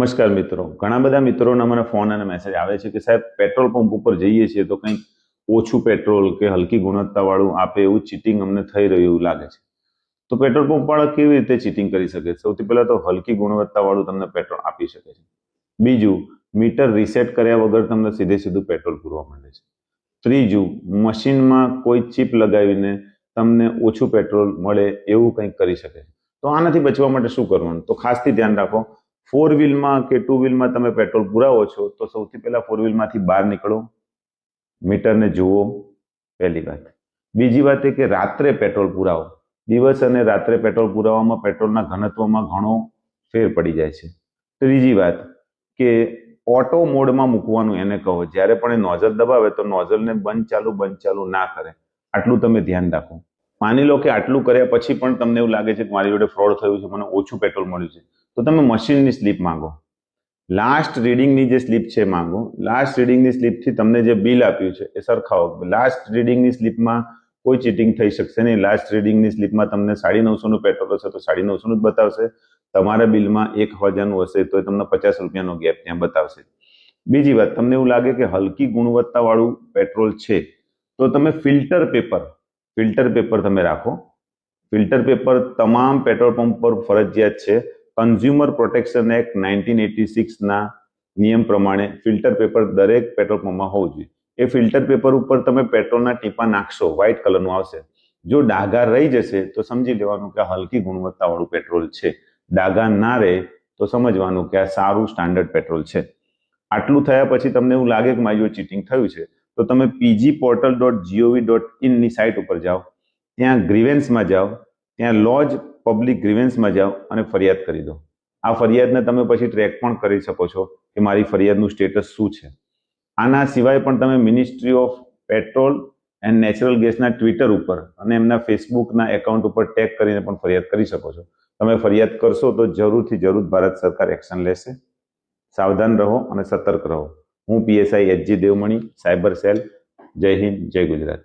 નમસ્કાર મિત્રો, ઘણા બધા મિત્રોના મને ફોન અને મેસેજ આવે છે કે સાહેબ પેટ્રોલ પંપ ઉપર જઈએ છીએ તો કંઈક ઓછું પેટ્રોલ કે હલકી ગુણવત્તાવાળું આપે એવું ચીટિંગ અમને થઈ રહ્યું એવું લાગે છે. તો પેટ્રોલ પંપ વાળા કેવી રીતે ચીટિંગ કરી શકે? સૌથી પહેલા તો હલકી ગુણવત્તાવાળું તમને પેટ્રોલ આપી શકે છે. બીજું, મીટર રીસેટ કર્યા વગર તમને સીધું પેટ્રોલ પૂરવા માંડે છે. ત્રીજું, મશીનમાં કોઈ ચિપ લગાવીને તમને ઓછું પેટ્રોલ મળે એવું કંઈક કરી શકે છે. તો આનાથી બચવા માટે શું કરવાનું? તો ખાસથી ધ્યાન રાખો. 4 વ્હીલમાં કે 2 વ્હીલમાં તમે પેટ્રોલ પુરાવો છો તો સૌથી પહેલા 4 વ્હીલમાંથી બહાર નીકળો, મીટરને જુઓ, પહેલી વાત. બીજી વાત એ કે રાત્રે પેટ્રોલ પુરાવો. દિવસ અને રાત્રે પેટ્રોલ પુરાવવામાં પેટ્રોલના ઘનત્વમાં ઘણો ફેર પડી જાય છે. ત્રીજી વાત કે ઓટો મોડમાં મૂકવાનું એને કહો. જ્યારે પણ એ નોઝલ દબાવે તો નોઝલને બંધ ચાલુ ના કરે. આટલું તમે ધ્યાન રાખો. માની લો કે આટલું કર્યા પછી પણ તમને એવું લાગે છે કે મારી જોડે ફ્રોડ થયું છે, મને ઓછું પેટ્રોલ મળ્યું છે, તો તમે મશીનની સ્લીપ માંગો. લાસ્ટ રીડિંગની જે સ્લીપ છે માંગો. લાસ્ટ રીડિંગની સ્લીપથી તમને જે બિલ આપ્યું છે એ સરખાવો. લાસ્ટ રીડિંગની સ્લીપમાં કોઈ ચીટિંગ થઈ શકશે નહીં. લાસ્ટ રીડિંગની સ્લીપમાં તમને 950નું પેટ્રોલ હશે તો 950નું જ બતાવશે. તમારા બિલમાં 1000નું હશે તો તમને 50 રૂપિયાનો ગેપ ત્યાં બતાવશે. બીજી વાત, તમને એવું લાગે કે હલકી ગુણવત્તાવાળું પેટ્રોલ છે તો તમે ફિલ્ટર પેપર તમે રાખો. ફિલ્ટર પેપર તમામ પેટ્રોલ પંપ પર ફરજિયાત છે. કન્ઝ્યુમર પ્રોટેક્શન એક્ટ 1986ના નિયમ પ્રમાણે ફિલ્ટર પેપર દરેક પેટ્રોલ પંપમાં હોવું જોઈએ. એ ફિલ્ટર પેપર ઉપર તમે પેટ્રોલના ટીપા નાખશો, વ્હાઇટ કલરનું આવશે. જો ડાઘા રહી જશે તો સમજી લેવાનું કે આ હલકી ગુણવત્તાવાળું પેટ્રોલ છે. ડાઘા ના રહે તો સમજવાનું કે આ સારું સ્ટાન્ડર્ડ પેટ્રોલ છે. આટલું થયા પછી તમને એવું લાગે કે મારી જોડે ચીટિંગ થયું છે તો તમે pgportal.gov.in ની સાઇટ ઉપર જાઓ, ત્યાં ગ્રીવેન્સમાં જાઓ, ત્યાં લોજ પબ્લિક ગ્રીવેન્સમાં જાઓ અને ફરિયાદ કરી દો. આ ફરિયાદને તમે પછી ટ્રેક પણ કરી શકો છો કે મારી ફરિયાદનું સ્ટેટસ શું છે. આના સિવાય પણ તમે ministry of petrol and natural ગેસના ટ્વિટર ઉપર અને એમના ફેસબુકના એકાઉન્ટ ઉપર ટેગ કરીને પણ ફરિયાદ કરી શકો છો. તમે ફરિયાદ કરશો તો જરૂર ભારત સરકાર એક્શન લેશે. સાવધાન રહો અને સતર્ક રહો. હું PSI HG Devmani, cyber cell. જય હિન્દ, જય ગુજરાત.